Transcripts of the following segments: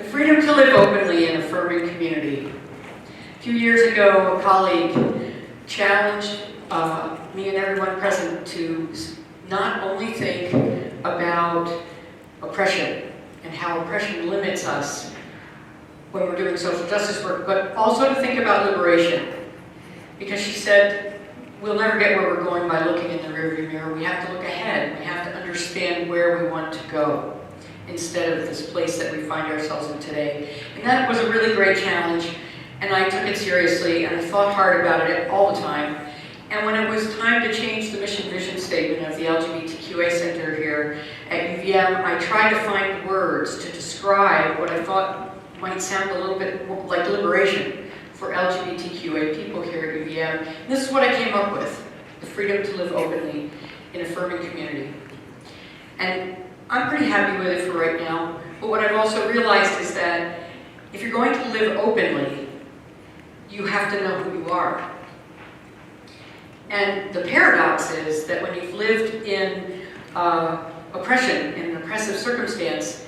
The freedom to live openly in a affirming community. A few years ago, a colleague challenged me and everyone present to not only think about oppression and how oppression limits us when we're doing social justice work, but also to think about liberation. Because she said, we'll never get where we're going by looking in the rearview mirror. We have to look ahead. We have to understand where we want to go instead of this place that we find ourselves in today. And that was a really great challenge, and I took it seriously, and I thought hard about it all the time. And when it was time to change the mission vision statement of the LGBTQA Center here at UVM, I tried to find words to describe what I thought might sound a little bit like liberation for LGBTQA people here at UVM. And this is what I came up with: the freedom to live openly in a affirming community. And I'm pretty happy with it for right now, but what I've also realized is that if you're going to live openly, you have to know who you are. And the paradox is that when you've lived in oppression, in an oppressive circumstance,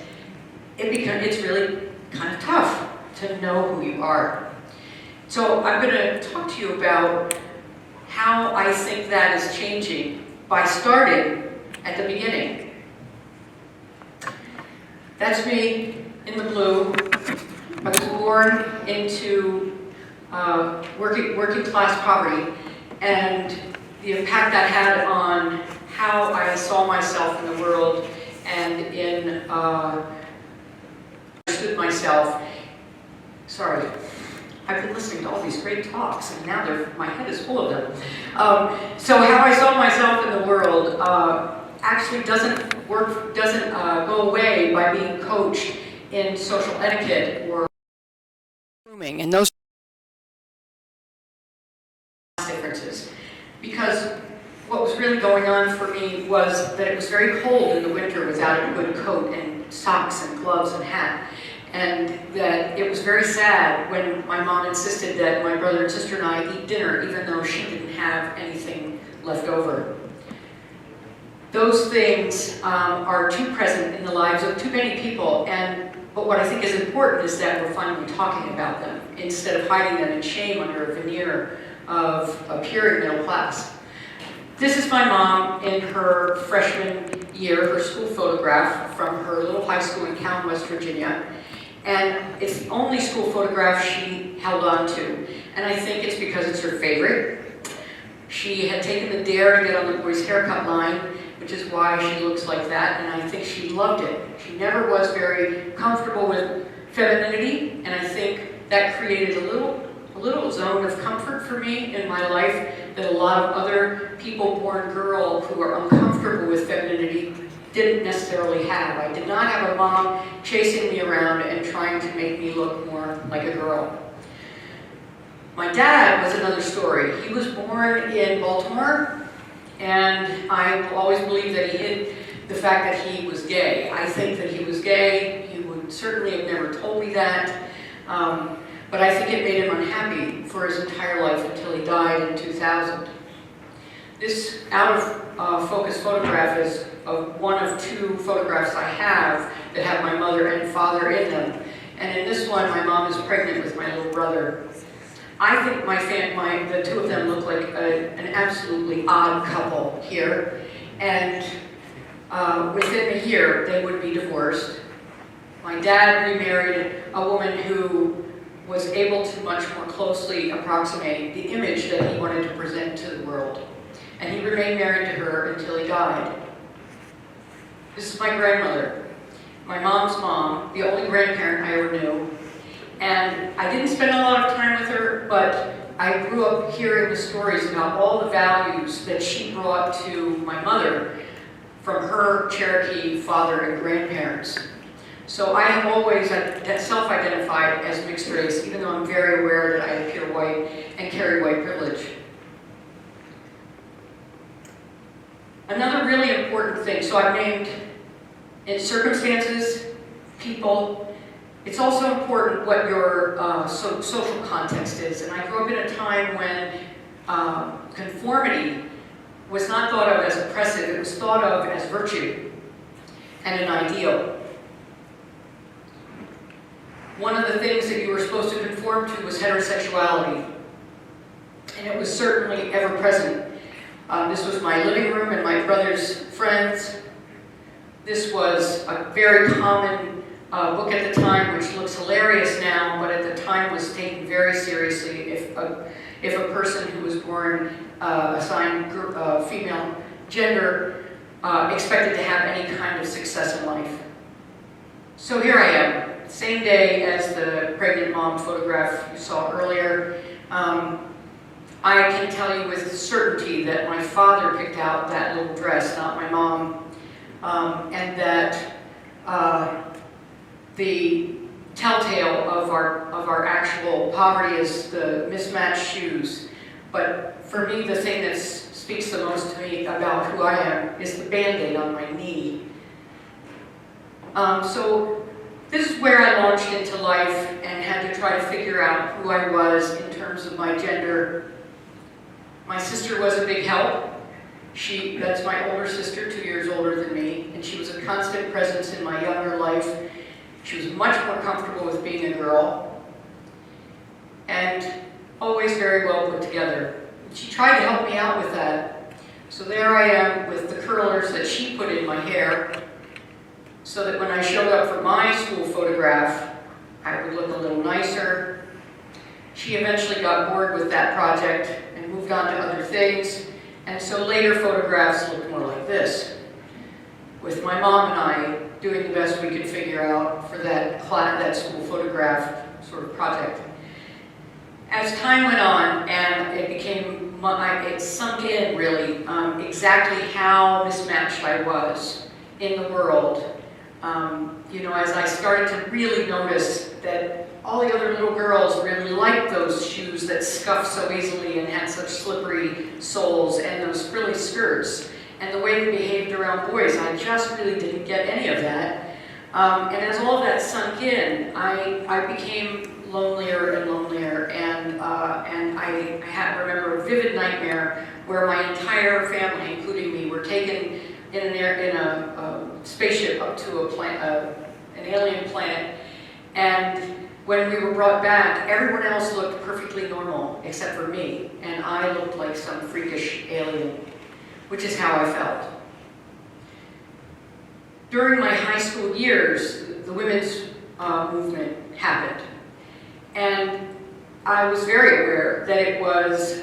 it's really kind of tough to know who you are. So I'm going to talk to you about how I think that is changing by starting at the beginning. That's me in the blue. I was born into working class poverty, and the impact that had on how I saw myself in the world and in understood myself. Sorry, I've been listening to all these great talks, and now my head is full of them. So how I saw myself in the world actually doesn't go away by being coached in social etiquette or grooming and those differences. Because what was really going on for me was that it was very cold in the winter without a good coat and socks and gloves and hat. And that it was very sad when my mom insisted that my brother and sister and I eat dinner even though she didn't have anything left over. Those things are too present in the lives of too many people, but what I think is important is that we're finally talking about them instead of hiding them in shame under a veneer of appearing middle class. This is my mom in her freshman year, her school photograph from her little high school in Callan, West Virginia. And it's the only school photograph she held on to. And I think it's because it's her favorite. She had taken the dare to get on the boys' haircut line, which is why she looks like that, and I think she loved it. She never was very comfortable with femininity, and I think that created a little zone of comfort for me in my life that a lot of other people-born girls who are uncomfortable with femininity didn't necessarily have. I did not have a mom chasing me around and trying to make me look more like a girl. My dad was another story. He was born in Baltimore, and I always believed that he hid the fact that he was gay. I think that he was gay. He would certainly have never told me that, but I think it made him unhappy for his entire life until he died in 2000. This out-of-focus photograph is one of two photographs I have that have my mother and father in them. And in this one, my mom is pregnant with my little brother. I think the two of them look like an absolutely odd couple here. And within a year, they would be divorced. My dad remarried a woman who was able to much more closely approximate the image that he wanted to present to the world. And he remained married to her until he died. This is my grandmother, my mom's mom, the only grandparent I ever knew. And I didn't spend a lot of time with her, but I grew up hearing the stories about all the values that she brought to my mother from her Cherokee father and grandparents. So I have always self-identified as mixed race, even though I'm very aware that I appear white and carry white privilege. Another really important thing, so I've named in circumstances, people. It's also important what your social context is. And I grew up in a time when conformity was not thought of as oppressive, it was thought of as virtue and an ideal. one of the things that you were supposed to conform to was heterosexuality. And it was certainly ever present. This was my living room and my brother's friends. This was a very common book at the time, which looks hilarious now, but at the time was taken very seriously. If a person who was born assigned female gender expected to have any kind of success in life. So here I am, same day as the pregnant mom photograph you saw earlier. I can tell you with certainty that my father picked out that little dress, not my mom, and that the telltale of our actual poverty is the mismatched shoes. But for me, the thing that speaks the most to me about who I am is the Band-Aid on my knee. So this is where I launched into life and had to try to figure out who I was in terms of my gender. My sister was a big help. That's my older sister, 2 years older than me, and she was a constant presence in my younger life. She was much more comfortable with being a girl, and always very well put together. She tried to help me out with that. So there I am with the curlers that she put in my hair, so that when I showed up for my school photograph, I would look a little nicer. She eventually got bored with that project and moved on to other things, and so later photographs looked more like this, with my mom and I doing the best we could figure out for that school photograph sort of project. As time went on and it sunk in really exactly how mismatched I was in the world. As I started to really notice that all the other little girls really liked those shoes that scuffed so easily and had such slippery soles, and those frilly skirts, and the way we behaved around boys, I just really didn't get any of that. And as all of that sunk in, I became lonelier and lonelier, and I remember a vivid nightmare where my entire family, including me, were taken in a spaceship up to an alien planet, and when we were brought back, everyone else looked perfectly normal except for me, and I looked like some freakish alien, which is how I felt. During my high school years, the women's movement happened, and I was very aware that it was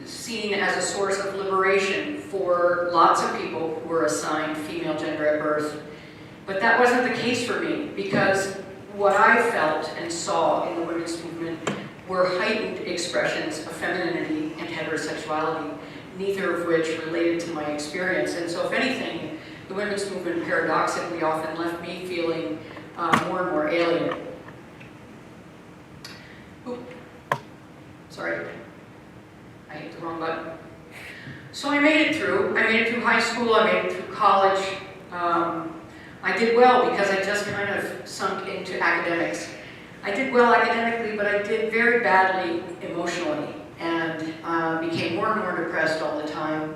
seen as a source of liberation for lots of people who were assigned female gender at birth. But that wasn't the case for me, because what I felt and saw in the women's movement were heightened expressions of femininity and heterosexuality, neither of which related to my experience. And so if anything, the women's movement paradoxically often left me feeling more and more alien. Oop. Sorry, I hit the wrong button. So I made it through. I made it through high school, I made it through college. I did well because I just kind of sunk into academics. I did well academically, but I did very badly emotionally, and became more and more depressed all the time.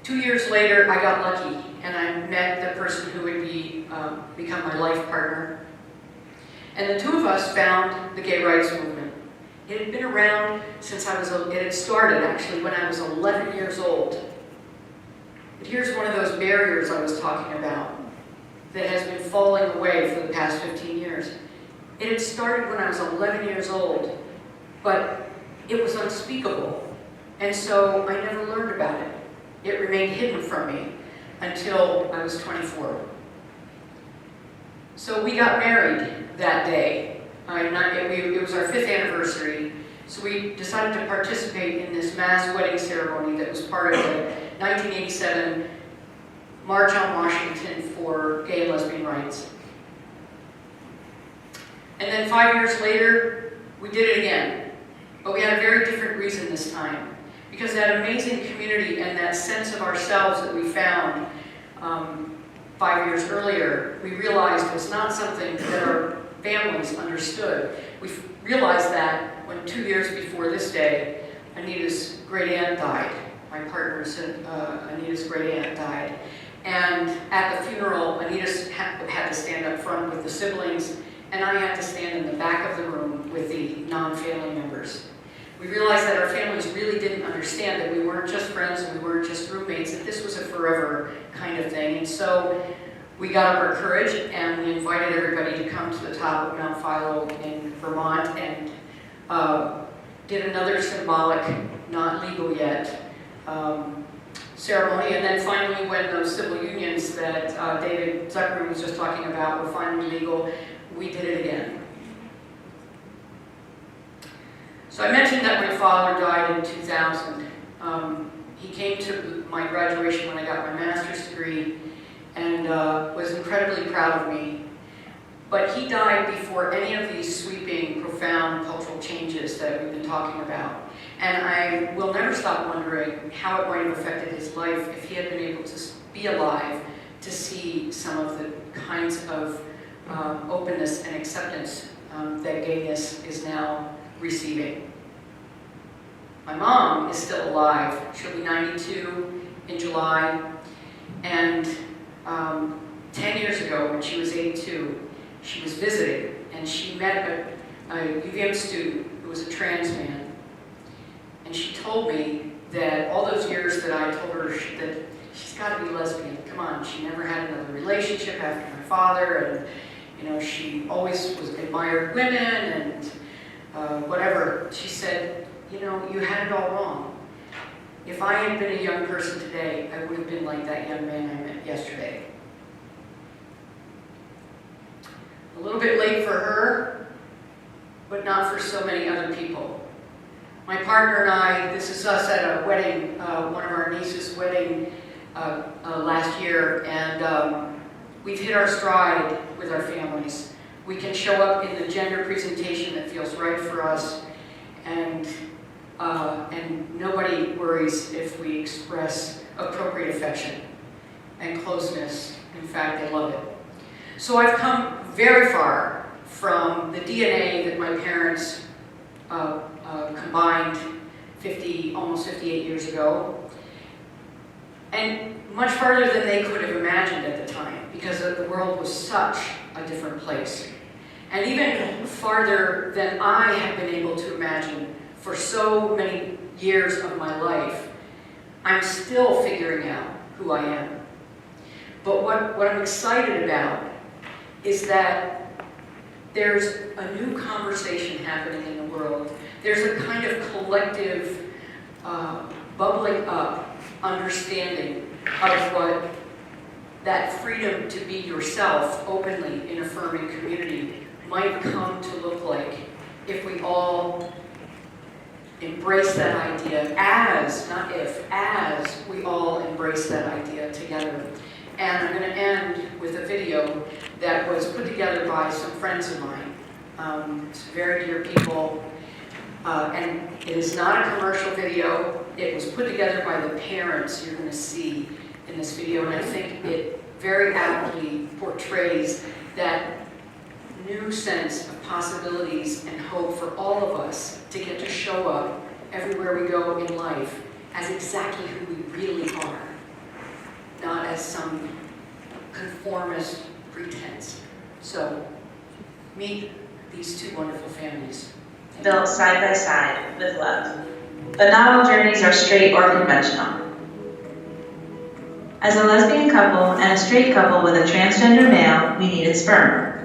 2 years later, I got lucky, and I met the person who would become my life partner. And the two of us found the gay rights movement. It had been around since it had started actually when I was 11 years old. But here's one of those barriers I was talking about that has been falling away for the past 15 years. It had started when I was 11 years old, but it was unspeakable. And so I never learned about it. It remained hidden from me until I was 24. So we got married that day. It was our 5th anniversary, so we decided to participate in this mass wedding ceremony that was part of the 1987 March on Washington for gay and lesbian rights. And then 5 years later, we did it again, but we had a very different reason this time, because that amazing community and that sense of ourselves that we found 5 years earlier, we realized was not something that our families understood. We realized that when 2 years before this day, Anita's great aunt died, my partner's, Anita's great aunt, died. And at the funeral, Anita had to stand up front with the siblings, and I had to stand in the back of the room with the non-family members. We realized that our families really didn't understand that we weren't just friends and we weren't just roommates, that this was a forever kind of thing. And so we got up our courage and we invited everybody to come to the top of Mount Philo in Vermont and did another symbolic, not legal yet, ceremony. And then finally, when those civil unions that David Zuckerman was just talking about were finally legal, we did it again. So I mentioned that my father died in 2000. He came to my graduation when I got my master's degree and was incredibly proud of me. But he died before any of these sweeping, profound cultural changes that we've been talking about. And I will never stop wondering how it might have affected his life if he had been able to be alive to see some of the kinds of openness and acceptance that gayness is now receiving. My mom is still alive. She'll be 92 in July. And 10 years ago, when she was 82, she was visiting, and she met a UVM student who was a trans man. And she told me that all those years that I told her that she's got to be lesbian, come on, she never had another relationship after my father, and she always admired women and whatever. She said, you had it all wrong. If I had been a young person today, I would have been like that young man I met yesterday. A little bit late for her, but not for so many other people. My partner and I, this is us at a wedding, one of our niece's wedding last year, and we've hit our stride with our families. We can show up in the gender presentation that feels right for us, and nobody worries if we express appropriate affection and closeness. In fact, they love it. So I've come very far from the DNA that my parents combined almost 58 years ago, and much farther than they could have imagined at the time, because the world was such a different place. And even farther than I had been able to imagine for so many years of my life. I'm still figuring out who I am. But what I'm excited about is that there's a new conversation happening in the world. There's a kind of collective bubbling up understanding of what that freedom to be yourself openly in affirming community might come to look like if we all embrace that idea as, not if, as we all embrace that idea together. And I'm going to end with a video that was put together by some friends of mine. It's very dear people, and it is not a commercial video. It was put together by the parents you're going to see in this video, and I think it very aptly portrays that new sense of possibilities and hope for all of us to get to show up everywhere we go in life as exactly who we really are, not as some conformist pretense. So, meet these two wonderful families. Built side by side with love. But not all journeys are straight or conventional. As a lesbian couple and a straight couple with a transgender male, we needed sperm.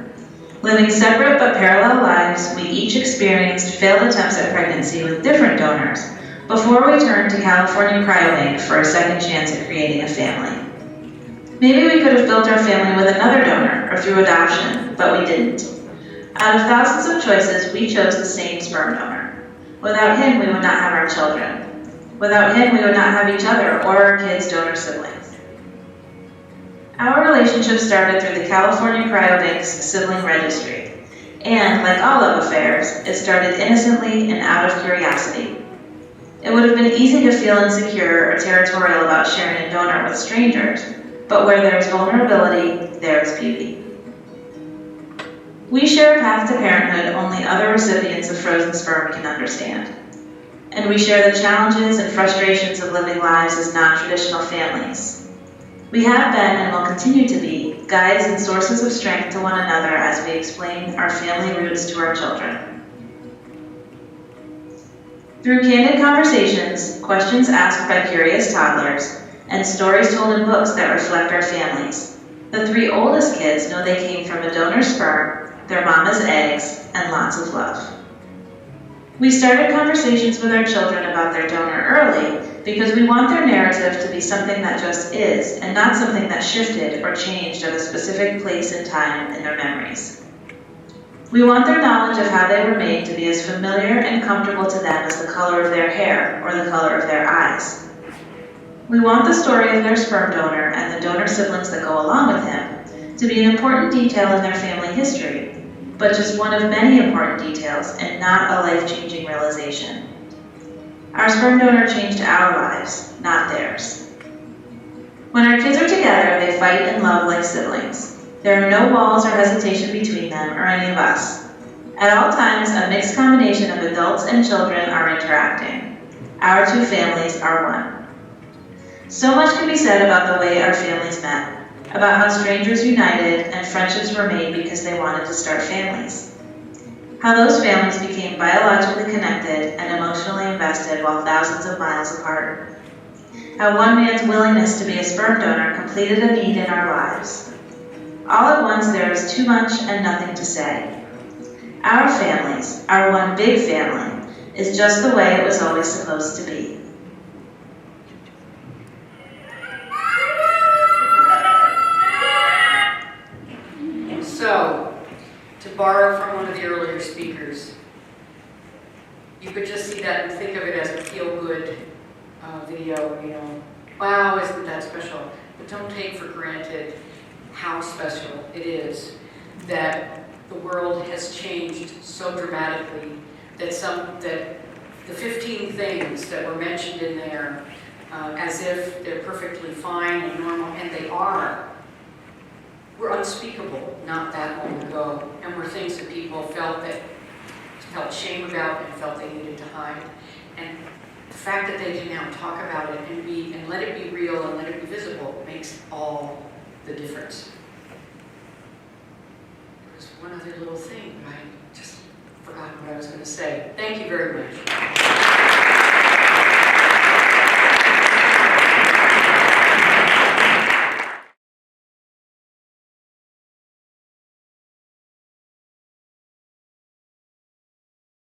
Living separate but parallel lives, we each experienced failed attempts at pregnancy with different donors before we turned to California Cryobank for a second chance at creating a family. Maybe we could have built our family with another donor or through adoption, but we didn't. Out of thousands of choices, we chose the same sperm donor. Without him, we would not have our children. Without him, we would not have each other or our kids' donor siblings. Our relationship started through the California Cryobank's sibling registry, and like all love affairs, it started innocently and out of curiosity. It would have been easy to feel insecure or territorial about sharing a donor with strangers, but where there's vulnerability, there's beauty. We share a path to parenthood only other recipients of frozen sperm can understand. and we share the challenges and frustrations of living lives as non-traditional families. We have been and will continue to be guides and sources of strength to one another as we explain our family roots to our children. Through candid conversations, questions asked by curious toddlers, and stories told in books that reflect our families, the 3 oldest kids know they came from a donor sperm, their mama's eggs, and lots of love. We started conversations with our children about their donor early because we want their narrative to be something that just is and not something that shifted or changed at a specific place and time in their memories. We want their knowledge of how they were made to be as familiar and comfortable to them as the color of their hair or the color of their eyes. We want the story of their sperm donor and the donor siblings that go along with him to be an important detail in their family history, but just one of many important details and not a life-changing realization. Our sperm donor changed our lives, not theirs. When our kids are together, they fight and love like siblings. There are no walls or hesitation between them or any of us. At all times, a mixed combination of adults and children are interacting. Our 2 families are one. So much can be said about the way our families met, about how strangers united and friendships were made because they wanted to start families. How those families became biologically connected and emotionally invested while thousands of miles apart. How one man's willingness to be a sperm donor completed a need in our lives. All at once there is too much and nothing to say. Our families, our one big family, is just the way it was always supposed to be. So, to borrow from one of the earlier speakers, you could just see that and think of it as a feel-good video, you know, wow, isn't that special? But don't take for granted how special it is that the world has changed so dramatically that the 15 things that were mentioned in there, as if they're perfectly fine and normal, and they are, were unspeakable not that long ago, and were things that people felt shame about and felt they needed to hide. And the fact that they can now talk about it and let it be real and let it be visible makes all the difference. There's one other little thing, but I just forgot what I was going to say. Thank you very much.